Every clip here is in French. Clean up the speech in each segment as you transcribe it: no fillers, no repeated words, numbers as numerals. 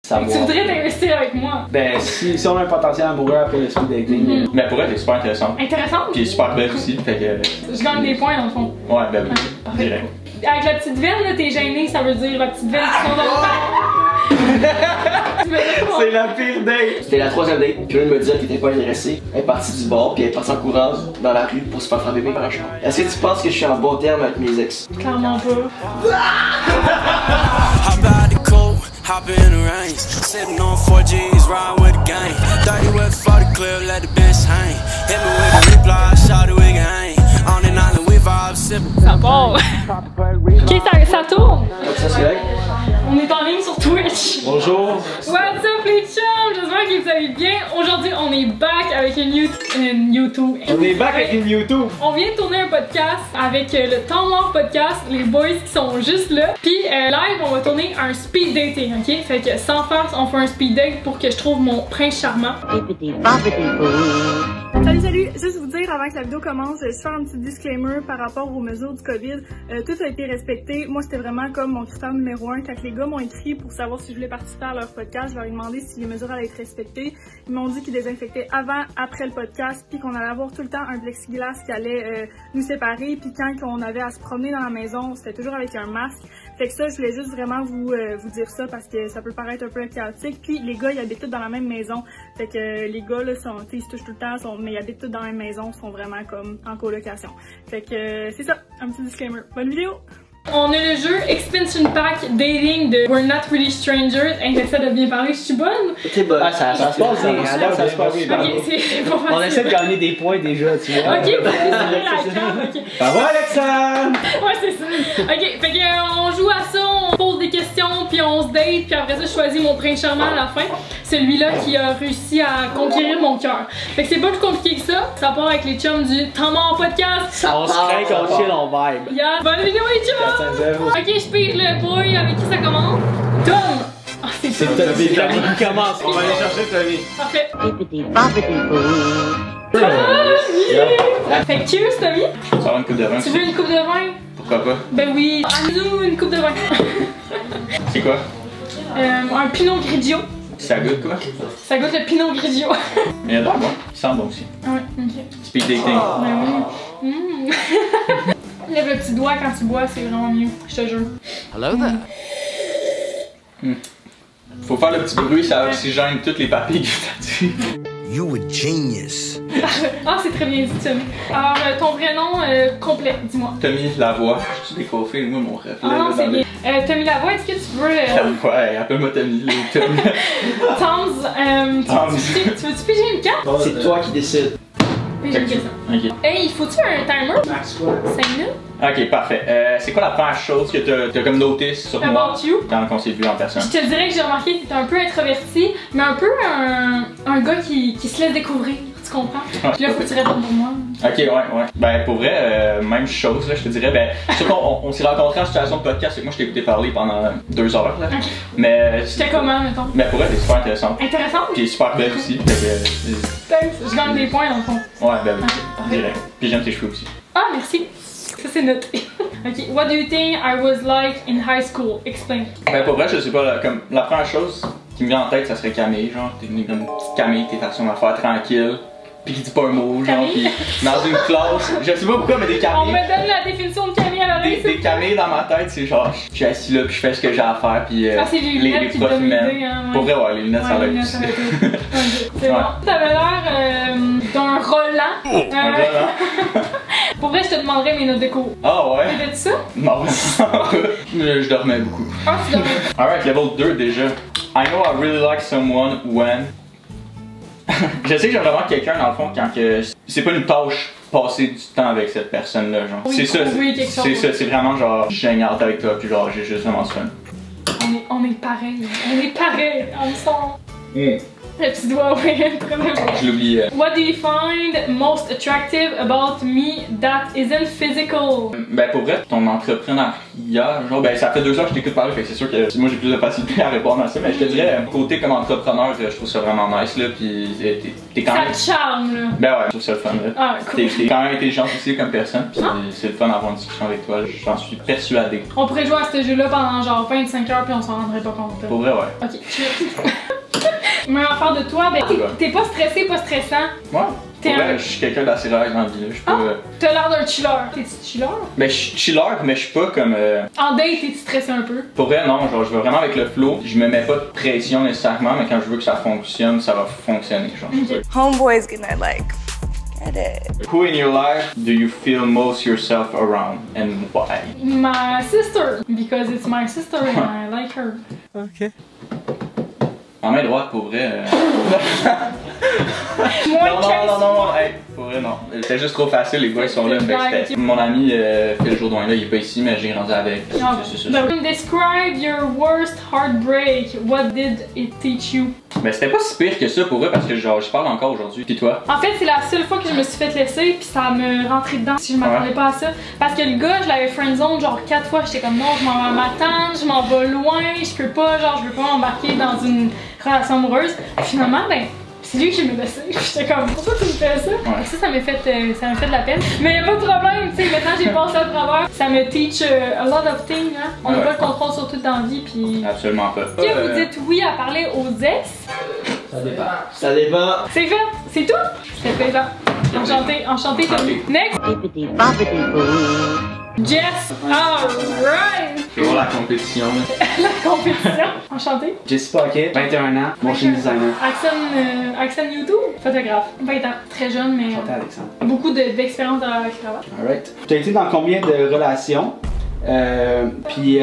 savoir. Tu voudrais t'investir avec moi? Ben, si on a un potentiel amoureux après le speed dating. Mais pour elle, t'es super intéressante. Intéressante? Puis super belle aussi, fait que. Je gagne des points dans le fond. Ouais, ben oui, Parfait. direct. Avec la petite veine, là, t'es gêné, ça veut dire la petite veine qui sont dans C'est la pire date! C'était la troisième date, puis elle me disait qu'elle était pas intéressée. Elle est partie du bar, puis elle est partie en courant dans la rue pour se faire frapper par un char. Est-ce que tu penses que je suis en bon terme avec mes ex? Clairement pas. Hop in the range, sitting on 4Gs, riding with the gang. 30 west for the clip, let the bench hang. Hit me with the reply, shout it, we can hang. On an island, we vibe, sipping. Ça part. Ok, ça tourne. Ça, c'est vrai? On est en ligne sur Twitch. Bonjour! What's up les chums? J'espère que vous allez bien. Aujourd'hui, on est back avec une YouTube. On est back avec une YouTube! On vient de tourner un podcast avec le Temps Mort Podcast, les boys qui sont juste là. Puis live, on va tourner un speed dating, ok? Fait que sans farce, on fait un speed date pour que je trouve mon prince charmant. Salut! Juste vous dire avant que la vidéo commence, je vais faire un petit disclaimer par rapport aux mesures du COVID. Tout a été respecté. Moi, c'était vraiment comme mon critère numéro 1. Quand les gars m'ont écrit pour savoir si je voulais participer à leur podcast, je leur ai demandé si les mesures allaient être respectées. Ils m'ont dit qu'ils désinfectaient avant, après le podcast, puis qu'on allait avoir tout le temps un plexiglas qui allait nous séparer. Puis quand on avait à se promener dans la maison, c'était toujours avec un masque. Fait que ça, je voulais juste vraiment vous dire ça parce que ça peut paraître un peu chaotique. Puis les gars, ils habitent tous dans la même maison. Fait que les gars, là, ils se touchent tout le temps, mais ils habitent tous dans la même maison, sont vraiment comme en colocation. Fait que c'est ça, un petit disclaimer. Bonne vidéo! On a le jeu Expansion Pack Dating de We're Not Really Strangers. J'essaie de bien parler, je suis bonne? T'es bonne. Ah, ça se passe bien, ça se passe bien. Ok, c'est pas facile. On essaie de gagner des points déjà, tu vois. Ok, vous allez la carte, ok. Bravo Alexandre! Ouais, c'est ça. Ok, fait que on joue à ça, on pose des questions, puis on se date, puis après ça, je choisis mon prince charmant à la fin. Celui-là qui a réussi à conquérir mon cœur. Fait que c'est pas plus compliqué que ça. Ça part avec les chums du Temps Mort Podcast. On se craint, on chill, on vibe. Yeah, bonne vidéo les chums! 4-5-0. Ok, je pire le boy avec qui ça commence. Tom! Ah, c'est ça. C'est Tommy qui commence. On va aller chercher Tommy. Parfait. Yeah. Fait que cheers, Tommy. Ça va une coupe de vin. Tu veux une coupe de vin? Pourquoi pas? Ben oui. Amène-nous une coupe de vin. C'est quoi? Un Pinot Grigio. Ça goûte quoi? Ça goûte le Pinot Grigio. Mais il a l'air bon. Il sent bon aussi. Ah ouais, ok. Speed dating. Ben oui. Lève le petit doigt quand tu bois, c'est vraiment mieux. Je te jure. Hello there. Faut faire le petit bruit, ça oxygène toutes les papilles gustatives. You a genius. Ah, c'est très bien dit, Tommy. Alors, ton vrai nom complet, dis-moi. Tommy Lavoie. Je suis décoiffé, moi mon reflet. Ah non, c'est bien. Tommy Lavoie, est-ce que tu veux. Ouais, appelle-moi Tommy, là, Tommy. Tom's, tu veux-tu piger une carte? C'est toi qui décides. Piger une question. Ok. Hey, faut-tu un timer? Max quoi? 5 minutes? Ok, parfait. C'est quoi la première chose que t'as comme noté sur moi About you? quand on s'est vu en personne? Je te dirais que j'ai remarqué que t'es un peu introverti, mais un peu un gars qui se laisse découvrir, tu comprends? Puis là, faut que tu répondes pour moi. Ok, ouais. Ben, pour vrai, même chose, là, je te dirais. Ben, c'est sûr qu'on s'est rencontrés en situation de podcast, c'est que moi, je t'ai écouté parler pendant 2 heures, là. Ok. Mais. J'étais comment, mettons? Mais pour vrai, t'es super intéressante. Intéressante? Puis super belle aussi. Fait Thanks, je gagne des points dans le fond. que. Ouais, ben, Ok, parfait. direct. Puis j'aime tes cheveux aussi. Ah, merci. Ça, c'est noté. Ok, what do you think I was like in high school? Explain. Ben, pour vrai, je sais pas, là, comme la première chose qui me vient en tête, ça serait Camille, genre. T'es venue comme une petite Camille, t'es façon d'affaires tranquille. Puis qui dit pas un mot, genre. Camille? Puis dans une classe, je sais pas pourquoi, mais des On Camilles. me donne la définition de Camille à l'oreille. Des Camilles dans ma tête, c'est genre, je suis assis là, puis je fais ce que j'ai à faire, puis Ah, c'est les lunettes qui te profs donnent m'aiment. l'idée, hein, ouais. Pour vrai, ouais, les lunettes, ça va les être lunettes, aussi. ça va être ok, c'est Ouais. bon. T'avais l'air d'un Roland. Un vrai, hein? Pour vrai, je te demanderais mes notes de cours. Ah ouais? T'étais-tu ça? Non, mais je dormais beaucoup. Ah, tu dormais. Alright, level 2 déjà. I know I really like someone when. Je sais que j'aime vraiment quelqu'un dans le fond quand que c'est pas une tâche passer du temps avec cette personne là genre. Oui, C'est ça, trouver quelque chose. c'est ça, c'est vraiment genre génial avec toi puis genre j'ai juste vraiment du fun. On est pareil. On est pareil. Ensemble. Le petit doigt, ouais, très bien. Je l'oublie. What do you find most attractive about me that isn't physical? Ben pour vrai, ton entrepreneuriat, genre ben ça fait 2 ans que je t'écoute parler, fait que c'est sûr que moi j'ai plus de facilité à répondre à ça, mais je te dirais, côté comme entrepreneur, je trouve ça vraiment nice là, pis t'es quand même... Ça te charme là. Ben ouais, je trouve ça le fun là. Ah, cool. T'es quand même intelligente aussi comme personne, pis c'est le fun d'avoir une discussion avec toi, j'en suis persuadé. On pourrait jouer à ce jeu-là pendant genre 25 heures puis on s'en rendrait pas compte. Pour vrai, ouais. Ok, meilleure affaire de toi, ben t'es pas stressé, pas stressant. Ouais. T'es Pour un... vrai, je suis quelqu'un d'assez relax dans la vie là, je suis pas... T'as l'air d'un chiller. T'es-tu chiller? Ben je suis chiller, mais je suis pas comme... En date, t'es-tu stressé un peu? Pour vrai, non, genre je vais vraiment avec le flow, je me mets pas de pression nécessairement, mais quand je veux que ça fonctionne, ça va fonctionner, genre. Okay. Homeboy's gonna like get it. Who in your life do you feel most yourself around and why? My sister, because it's my sister and I like her. Ok. En main droite, pour vrai. Moins Non, de 15 hey, pour vrai, non. C'était juste trop facile, les gars ils sont là. Fait que c'était- mon ami Phil Jourdain là, il est pas ici, mais j'ai grandi avec. C'est ça. Describe your worst heartbreak. What did it teach you? Mais c'était pas si pire que ça pour vrai, parce que genre, je parle encore aujourd'hui. Pis toi? En fait, c'est la seule fois que je me suis fait laisser, puis ça me rentrait dedans si je m'attendais pas à ça. Parce que le gars, je l'avais friendzone genre 4 fois. J'étais comme non, je m'en vais à ma tante, je m'en vais loin, je peux pas, genre, je veux pas m'embarquer dans une relation amoureuse. Finalement, ben, c'est lui qui me laissé. J'étais comme, pourquoi tu me fais ça? Ouais. Ça m'a fait de la peine. Mais y'a pas de problème, tu sais, maintenant j'ai passé à travers. Ça me teach a lot of things, hein. On n'a Ouais. pas le contrôle sur tout dans la vie, puis. Absolument pas. Si vous dites oui à parler aux ex, Ça dépend. Ça dépend. c'est fait, c'est tout. C'était plaisant. Enchanté, Tommy. Next, Jess. Alright. Je vais voir la compétition. Là. La compétition. Enchanté. Jesse Paquet, 21 ans, motion designer. Axel YouTube, photographe. 20 ans. Très jeune, mais Chantal Alexandre. beaucoup d'expérience dans la cravate. Alright. Tu as été dans combien de relations? Puis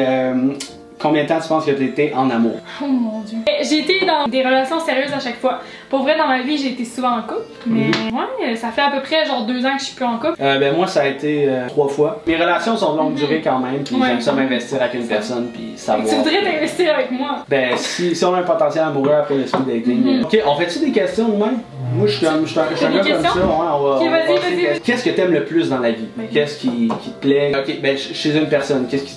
combien de temps tu penses que tu étais en amour? Oh mon dieu. J'ai été dans des relations sérieuses à chaque fois. Pour vrai, dans ma vie, j'ai été souvent en couple. Mais ouais, ça fait à peu près genre 2 ans que je suis plus en couple. Ben moi ça a été 3 fois. Mes relations sont de longue durée quand même, puis Ouais. j'aime ça m'investir avec une personne, puis savoir. Tu voudrais t'investir avec moi? Ben si on a un potentiel amoureux après le speed dating. Ok, on fait-tu des questions de même? Moi je suis un gars comme ça, ouais, on va. Ok, on va vas-y, passer vas-y. Qu'est-ce que t'aimes le plus dans la vie? Ben, Qu'est-ce qui te plaît? Ok, ben chez une personne, qu'est-ce que tu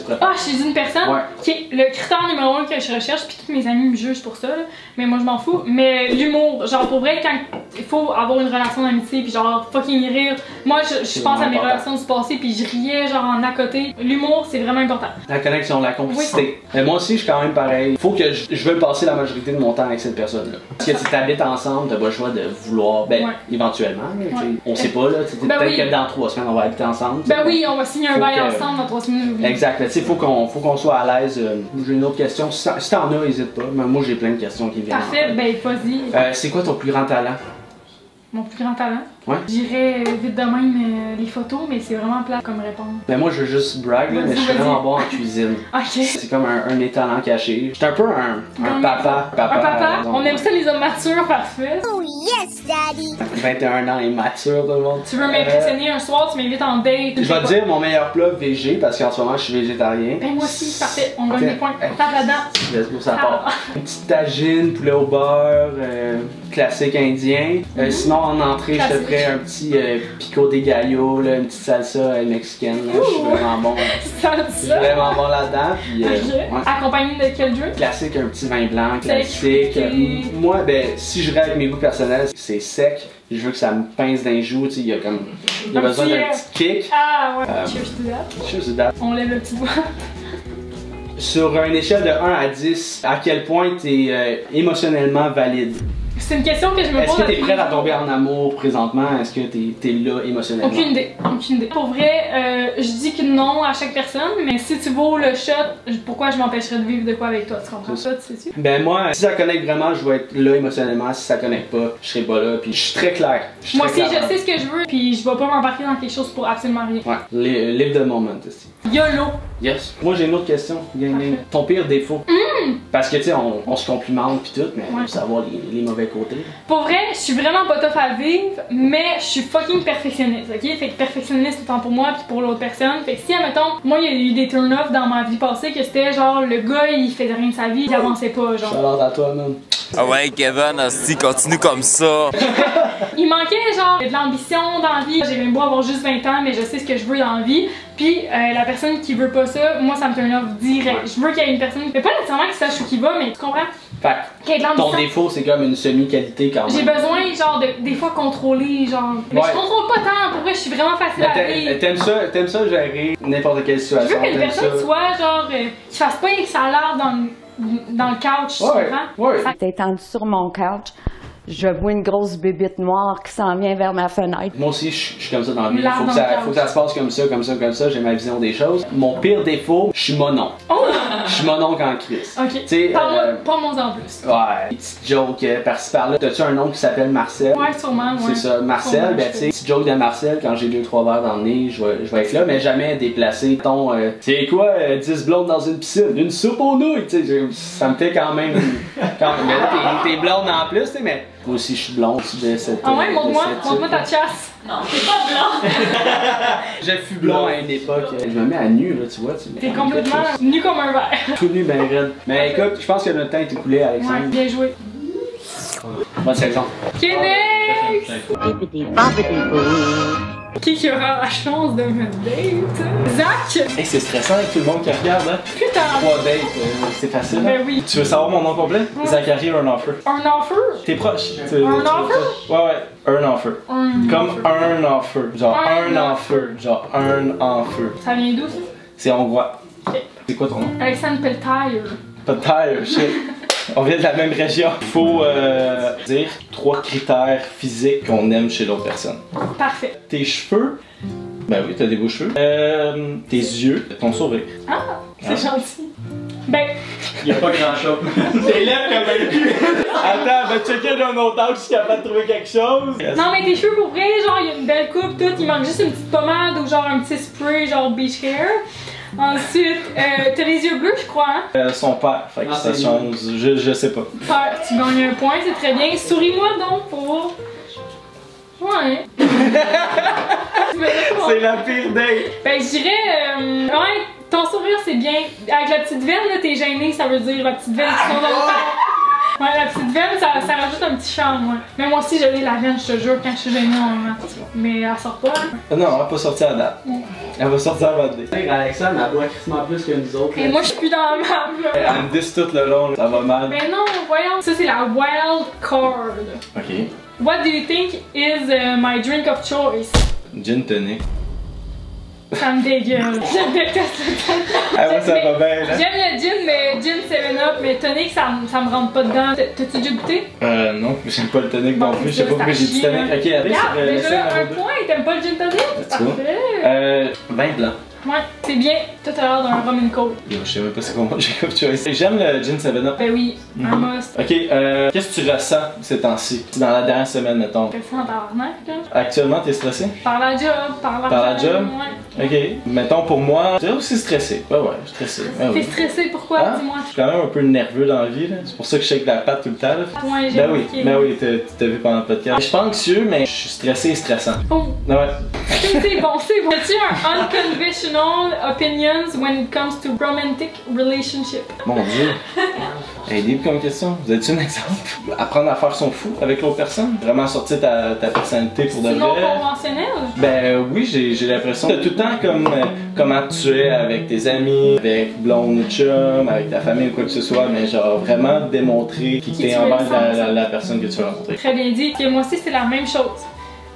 préfères? Ah, je suis une personne. Ouais. Ok, le critère numéro 1 que je recherche, puis tous mes amis me jugent pour ça, là, mais moi je m'en fous. Mais l'humour, genre pour vrai, quand il faut avoir une relation d'amitié, puis genre fucking rire. Moi je pense à mes important. relations du passé, puis je riais genre en à côté. L'humour, c'est vraiment important. La connexion, la complicité. Mais moi aussi, je suis quand même pareil. Faut que je veux passer la majorité de mon temps avec cette personne-là. Parce que si t'habites ensemble, t'as pas le choix de vouloir, ben, Ouais. éventuellement, là, Ouais. on sait pas, là, Ben peut-être oui. que dans 3 semaines, on va habiter ensemble. Ben oui, on va signer un Faut bail que- ensemble dans 3 semaines. j'oublie. Exact, tu sais, faut qu'on soit à l'aise. J'ai une autre question. Si t'en as, hésite pas. Mais moi, j'ai plein de questions qui viennent. Parfait, ben vas-y. C'est quoi ton plus grand talent? Mon plus grand talent. Ouais. J'irais vite de même les photos, mais c'est vraiment plat comme réponse. Ben moi, je veux juste brag, là, mais je suis Vas-y. vraiment bon en cuisine. Ok. C'est comme un de mes talents cachés. J'étais un peu un Comme- papa. Un papa, donc, on aime ça les hommes matures, parfait. 21 ans, immature, tout le monde. Tu veux m'impressionner un soir, tu m'invites en date. Je vais te dire mon meilleur plat VG parce qu'en ce moment je suis végétarien. Ben moi aussi, parfait, on gagne des points. Hey. Tape là-dedans. Let's go, ça part. Une petite tagine, poulet au beurre, classique indien. Sinon en entrée, je te Classique. ferais un petit pico de gallo, là, une petite salsa mexicaine. là. Je suis vraiment bon. Ça, Je suis ça. vraiment bon là-dedans. Puis, Ok. ouais. Accompagné de quel drink? Classique, un petit vin blanc, Sec, classique. fruité. Moi, ben, si je rêve avec mes goûts personnels, c'est sec. Je veux que ça me pince dans les joues, tu sais, il y a comme. Il y a Un besoin petit, d'un petit kick. Ah ouais, cheers to that. Je sais pas. On lève le petit doigt. Sur une échelle de 1 à 10, à quel point tu es émotionnellement valide? C'est une question que je me Est-ce pose. que tu es depuis prête à toujours. tomber en amour présentement? Est-ce que tu es là émotionnellement? Aucune idée, aucune idée. Pour vrai, je dis que non à chaque personne, mais si tu vaux le shot, pourquoi je m'empêcherais de vivre de quoi avec toi? Tu comprends ça, tu sais-tu? Ben moi, si ça connecte vraiment, je vais être là émotionnellement. Si ça connecte pas, je serai pas là. Puis je suis très clair. Je suis Moi très aussi, clair. je sais ce que je veux, puis je vais pas m'embarquer dans quelque chose pour absolument rien. Ouais, live the moment aussi. YOLO! Yes. Moi j'ai une autre question. Gang, gang. Ton pire défaut? Parce que tu sais, on se complimente pis tout, mais on Ouais. veut savoir les mauvais côtés. Pour vrai, je suis vraiment pas tough à vivre, mais je suis fucking perfectionniste, ok? Fait que perfectionniste autant pour moi puis pour l'autre personne. Fait que si, admettons, moi il y a eu des turn-off dans ma vie passée que c'était genre le gars il faisait rien de sa vie, il avançait pas, genre. Shout-out à toi, man. Ah ouais, Kevin, hostie, continue comme ça. Il manquait genre de l'ambition dans la vie. J'ai même beau avoir juste 20 ans, mais je sais ce que je veux dans la vie. Puis la personne qui veut pas ça, moi ça me turn off direct. Je veux qu'il y ait une personne, mais pas nécessairement qui sache où qui va, mais tu comprends? Fait Qu'il y ait de ton l'ambition. défaut, c'est comme une semi-qualité quand même. J'ai besoin genre de des fois contrôler genre. Mais je contrôle pas tant, pour vrai je suis vraiment facile à vivre. T'aimes ça gérer n'importe quelle Je situation. veux qu'une personne soit genre qui fasse pas que ça a l'air dans le couch, tu comprends? Ça... T'es étendu sur mon couch. Je vois une grosse bébite noire qui s'en vient vers ma fenêtre. Moi aussi, je suis comme ça dans la vie. Faut que ça se passe comme ça. J'ai ma vision des choses. Mon pire défaut, je suis monon. Oh! Je suis monon quand Chris. Ok. Parle-moi en plus. Ouais. Des petites jokes par-ci par-là. T'as-tu un nom qui s'appelle Marcel? Ouais, sûrement. Ouais. C'est ça. Marcel, ben tu sais, petite joke de Marcel, quand j'ai 2-3 verres dans le nez, je vais être là, mais jamais déplacé. Ton, c'est quoi, 10 blondes dans une piscine? Une soupe aux nouilles, tu sais. Ça me fait quand même. Mais là, t'es blonde en plus, tu sais, mais. Moi aussi, je suis blonde de cette. Ah ouais, montre-moi ta chasse. Non, t'es pas blanc. Je fus blond à une époque. Je me mets à nu, là, tu vois. T'es complètement nu comme un verre. Tout nu, ben raide. Mais écoute, je pense que notre temps est écoulé, Alexandre. Ouais, bien joué. Bonne section. Kenex! Qui aura la chance de me date? Zach! Hey, c'est stressant avec tout le monde qui regarde, hein? Putain! 3 dates, c'est facile. Ben oui. Tu veux savoir mon nom complet? Zachary Earnoffer. Earnoffer? T'es proche. Earnoffer? Ouais, Earnoffer. Comme un offer. Genre un offer. Genre un offer. Ça vient d'où ça? C'est hongrois. Ok. C'est quoi ton nom? Alexandre Peltaire. Peltaire, shit. On vient de la même région. Il faut dire 3 critères physiques qu'on aime chez l'autre personne. Parfait. Tes cheveux. Ben oui, t'as des beaux cheveux. Tes yeux, ton sourire. Ah, c'est gentil. Ben, Y'a pas grand chose. T'es lèvres comme un cul. Attends, va checker d'un autre âge si je suis capable de trouver quelque chose. non mais tes cheveux pour vrai, genre il y a une belle coupe, tout, il manque juste une petite pommade ou genre un petit spray genre beach hair. Ensuite, t'as les yeux bleus je crois hein? Son père, fait que ça change, je sais pas. Père, tu gagnes un point, c'est très bien. Souris-moi donc pour... Ouais. C'est la pire date. Ben je dirais, ouais, ton sourire c'est bien. Avec la petite veine là, t'es gêné, ça veut dire la petite veine qui sont dans le temps. Ouais, la petite veine, ça rajoute un petit charme, ouais. Mais moi aussi, j'ai la veine, je te jure, quand je suis gênée normalement. Mais elle sort pas, hein. Non, elle va pas sortir à date. Elle va sortir à votre date. Alexandre, elle doit crissement plus que nous autres. Et moi, je suis plus dans la map, là. Elle me dit tout le long, ça va mal. Mais non, voyons. Ça, c'est la wild card. Ok. What do you think is my drink of choice? Gin tonic. Ça me dégueule. Je déteste le tonic. Ah ouais, ça va bien, là. J'aime le gin, mais gin 7-up, mais tonic, ça me rentre pas dedans. T'as-tu déjà goûté? Non, j'aime pas le tonic non plus. Je sais pas pourquoi j'ai dit tonic. Ok, allez, regarde, déjà un point. T'aimes pas le gin tonic? Parfait. Vin blanc. Ouais, c'est bien. Toi, t'as l'air d'un rum and coke. Yo, je sais même pas c'est comment j'ai comme choice. J'aime le gin 7-up. Ben oui, un must. Ok, qu'est-ce que tu ressens ces temps-ci? Dans la dernière semaine, mettons. Fais ça en tabarnak, là. Actuellement, t'es stressé? Par la job, Par la job? Ouais. Ok. Mettons pour moi, j'ai aussi stressé. Ouais, stressé. Ouais, T'es stressé, pourquoi? Hein? Dis-moi. Je suis quand même un peu nerveux dans la vie, là. C'est pour ça que je shake la patte tout le temps, là. Ouais, j'ai remarqué. Ben oui, t'as vu pendant le podcast. Je suis pas anxieux, mais je suis stressé et stressant. Oh! Ouais. C'est bon, c'est bon. As-tu un unconventional opinions when it comes to romantic relationship? Mon dieu. Hey, deep comme question. Vous avez-tu un exemple? Apprendre à faire son fou avec l'autre personne? Vraiment sortir ta personnalité pour de vrai? Non conventionnel? Ben oui, j'ai l'impression de tout le temps comme comment tu es avec tes amis, avec blonde ou chum, avec ta famille ou quoi que ce soit, mais genre vraiment démontrer qui t'es envers la personne que tu vas rencontrer. Très bien dit. Et moi aussi, c'est la même chose.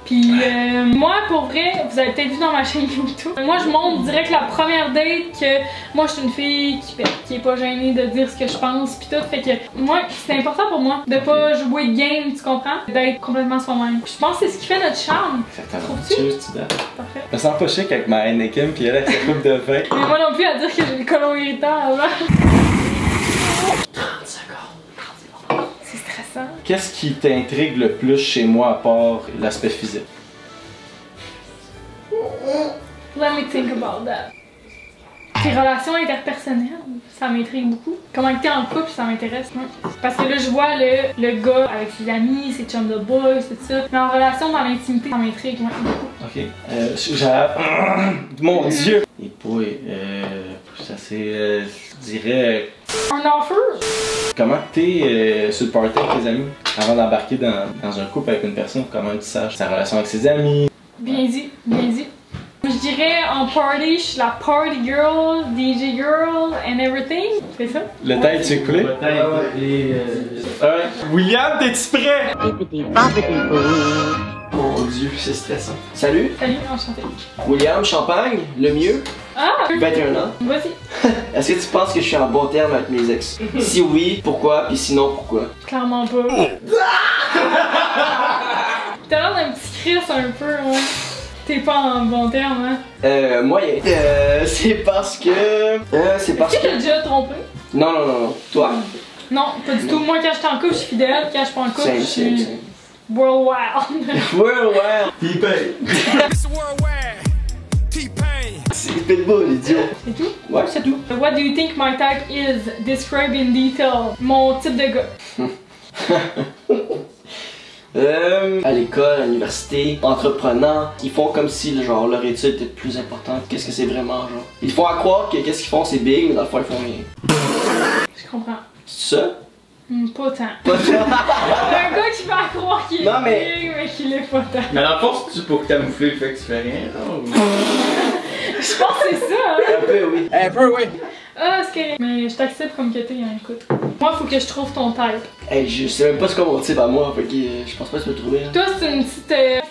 Puis moi, pour vrai, vous avez peut-être vu dans ma chaîne YouTube, moi je montre direct la première date que moi je suis une fille qui est pas gênée de dire ce que je pense pis tout, fait que moi c'est important pour moi de pas jouer de game, tu comprends? D'être complètement soi-même. Je pense que c'est ce qui fait notre charme. Exactement. Trouves-tu? Parfait. Je me sens pas chic avec ma Heineken pis elle avec sa coupe de vin. Mais moi non plus à dire que j'ai des colons irritants avant. 30 secondes. C'est stressant. Qu'est-ce qui t'intrigue le plus chez moi à part l'aspect physique? Let me think about that. Tes relations interpersonnelles, ça m'intrigue beaucoup. Comment t'es en couple, ça m'intéresse. Parce que là, je vois le gars avec ses amis, ses chums de boys, tout ça. Mais en relation dans l'intimité, ça m'intrigue beaucoup. Ok. Mon dieu! Et boy, ça c'est, je dirais, Un offer? Comment t'es sur le party avec tes amis avant d'embarquer dans un couple avec une personne? Comment tu saches sa relation avec ses amis? Bien dit, bien dit. Je dirais en party, je suis la party girl, DJ girl and everything. C'est ça? Le tête, tu es coulé? Alright. William, t'es-tu prêt? Mon Dieu, c'est stressant. Salut, Salut, enchanté. William Champagne, le mieux, Ah! 21 ans. Vas-y. Est-ce que tu penses que je suis en bon terme avec mes ex? Si oui, pourquoi? Puis sinon, pourquoi? Clairement pas. T'as l'air d'un petit Chris un peu, ouais. T'es pas en bon terme, hein? Moyen. C'est parce que... c'est parce Est-ce que que... t'as déjà trompé? Non, non, non, non. Toi? Non, pas du tout. Moi, quand je suis en couple, je suis fidèle. Quand je suis pas en couple, je suis world wild. Worldwide. It's worldwide. T-Pain. C'est Pitbull, idiot. C'est tout? Ouais, c'est tout. What do you think my type is? Describe in detail. Mon type de gars. À l'école, à l'université, entreprenant, ils font comme si genre leur étude était plus importante. Qu'est-ce que c'est vraiment, genre? Ils font à croire que qu'est-ce qu'ils font c'est big, mais dans le fond ils font rien. Je comprends. C'est ça? Pas tant. Pas ça? Un gars qui fait à croire qu'il est Non, mais- big, mais qu'il est pas tant. Mais dans le fond, c'est-tu pour camoufler le fait que tu fais rien? Je pense que c'est ça, hein? Un peu, oui. Un peu, oui. Ah, c'est correct. Mais je t'accepte comme que t'es, hein, écoute. Moi, faut que je trouve ton type. Hey, je sais même pas ce qu'on mon type à moi, fait que je pense pas que tu peux le trouver. Hein. Toi, c'est une petite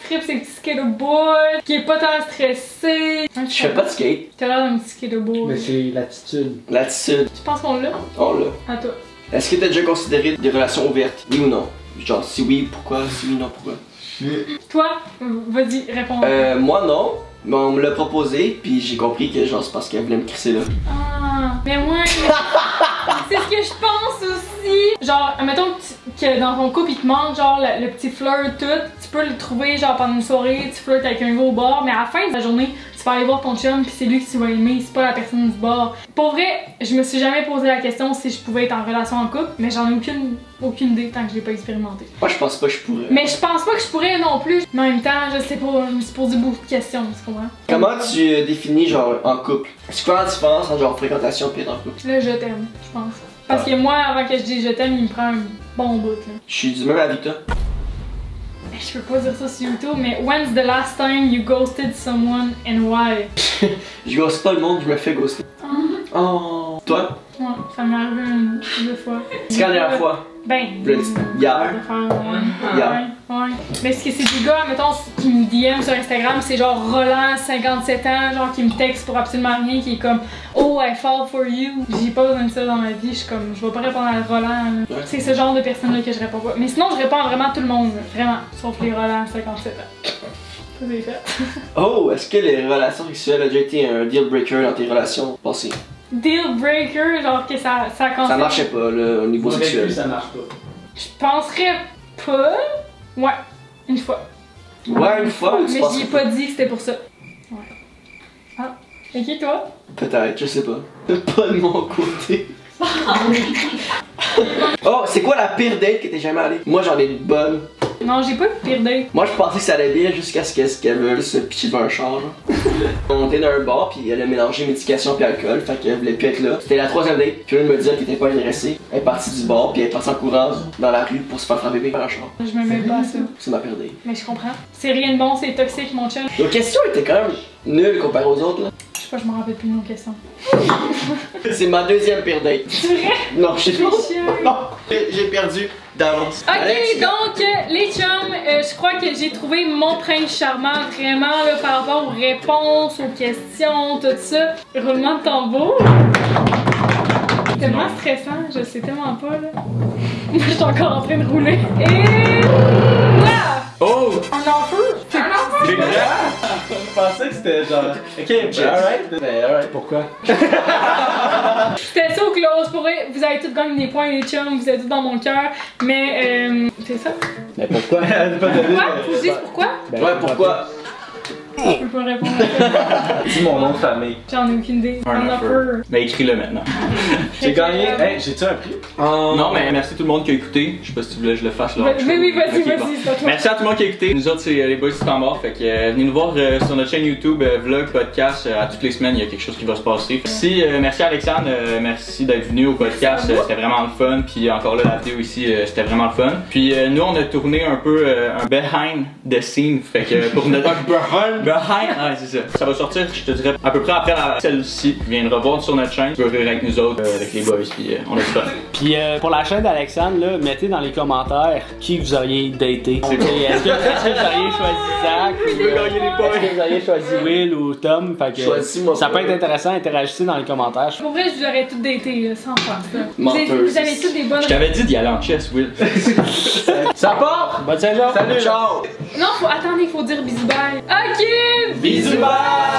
strip, c'est un petit skater boy, qui est pas tant stressé. Hein, Je fais pas de skate. T'as l'air d'un petit skater boy. Mais c'est l'attitude. L'attitude, Tu penses qu'on l'a? on l'a. À toi. Est-ce que t'as déjà considéré des relations ouvertes? Oui ou non? Genre, si oui, pourquoi? Si oui, non, pourquoi? Toi, vas-y, réponds. Moi non, mais on me l'a proposé, puis j'ai compris que genre c'est parce qu'elle voulait me crisser là. Ah, mais ouais. C'est ce que je pense aussi. Genre, admettons que dans ton couple il te manque genre le petit flirt tout, tu peux le trouver genre pendant une soirée, tu flirtes avec un gars au bar, mais à la fin de la journée, tu vas aller voir ton chum puis c'est lui que tu vas aimer, c'est pas la personne du bar. Pour vrai, je me suis jamais posé la question si je pouvais être en relation en couple, mais j'en ai aucune idée tant que je l'ai pas expérimenté. Moi je pense pas que je pourrais. Mais je pense pas que je pourrais non plus. Mais en même temps, je sais pas, je me suis posé beaucoup de questions, tu comprends? Comment tu définis genre en couple? C'est quoi la différence entre genre fréquentation et être en couple? Là, je t'aime, je pense. Parce que moi, avant que je dise je t'aime, il me prend un bon bout là. Je suis du même avis que toi. Je peux pas dire ça sur YouTube, mais when's the last time you ghosted someone and why? Je ghoste pas le monde, je me fais ghoster. Oh. Toi? Ouais, ça m'est arrivé une deux fois. C'est quand la dernière fois? Ben. Hier? Hier. Ouais. Mais ce que c'est des gars, mettons, qui me DM sur Instagram, c'est genre Roland, 57 ans, genre qui me texte pour absolument rien, qui est comme oh, I fall for you. J'ai pas besoin de ça dans ma vie, je suis comme, je vais pas répondre à Roland. Ouais. C'est ce genre de personnes-là que je réponds pas. Mais sinon, je réponds à vraiment tout le monde, vraiment, sauf les Roland, 57 ans. Ça c'est fait. Oh, est-ce que les relations sexuelles ont déjà été un deal breaker dans tes relations passées? Deal breaker, genre que ça Ça marchait pas là, au niveau sexuel. Ça marche pas. Je penserais pas. Ouais, une fois. Ouais, une fois, ou tu Mais penses j'y ai pas dit que c'était pour ça. Ouais. Ah, ok, toi? Peut-être, je sais pas. Pas de mon côté. Oh, c'est quoi la pire date que t'es jamais allé? Moi j'en ai une bonne. Non, j'ai pas eu de pire date. Moi je pensais que ça allait bien jusqu'à ce qu'elle veuille se pitcher devant un char. Genre. On était dans un bar puis elle a mélangé médication puis alcool, fait qu'elle voulait plus être là. C'était la troisième date, puis elle me dire qu'elle était pas intéressée. Elle est partie du bar puis elle est partie en courant dans la rue pour se faire frapper par un char. Je me mets pas à ça. C'est ma pire date. Mais je comprends. C'est rien de bon, c'est toxique, mon chum. Nos questions étaient quand même nulles comparées aux autres là. Je sais pas, je m'en rappelle plus de nos questions. C'est ma deuxième pire date. C'est vrai? Non, je sais pas. chiant. Non, j'ai perdu d'avance. Ok, donc les chums, je crois que j'ai trouvé mon prince charmant vraiment là, par rapport aux réponses, aux questions, tout ça. Roulement de tambour. Tellement stressant, je sais tellement pas là. Moi je suis encore en train de rouler. Et voilà! Oh! Un enfeu! C'est un enfeu! J'ai Je pensais que c'était genre. Ok, alright. Pourquoi? C'était ça au close, pour vrai, vous avez tous gagné des points les chums, vous êtes tous dans mon cœur, mais c'est ça. Mais pourquoi? Pourquoi? Faut que je dise pourquoi? Ben, Ouais, pourquoi? Je peux pas répondre à ça. Dis mon nom de famille. J'en ai aucune idée. Unoffer. Mais écris-le maintenant. J'ai gagné. Hey, j'ai-tu un prix? Non, mais merci tout le monde qui a écouté. Je sais pas si tu voulais que je le fasse là. Oui, vas-y, Ok, bon. c'est à toi. Merci à tout le monde qui a écouté. Nous autres, c'est les boys du temps mort. Fait que venez nous voir sur notre chaîne YouTube, vlog, podcast. À toutes les semaines, il y a quelque chose qui va se passer. Merci, merci Alexandre. Merci d'être venu au podcast. C'était vraiment le fun. Puis encore là, la vidéo ici, c'était vraiment le fun. Puis nous, on a tourné un peu un behind the scene. Fait que pour notre behind, c'est ça. Ça va sortir, je te dirais, à peu près après celle-ci. Viendra voir sur notre chaîne. Tu peux rire avec nous autres, avec les boys. Puis on a du fun. Puis pour la chaîne d'Alexandre, là, mettez dans les commentaires qui vous auriez daté. Est-ce que vous auriez choisi Zach? Est-ce que vous auriez choisi Will ou Tom? Fait que ça peut être intéressant, interagissez dans les commentaires. Pour vrai, je vous aurais tout daté sans faire ça. Menteuse. Vous avez toutes des bonnes. Je t'avais dit d'y aller en chess, Will. Ça part! Bonne Saint-Jean! Salut, ciao! Non, attendez, il faut dire bisous bye. Ok! Bisous bye!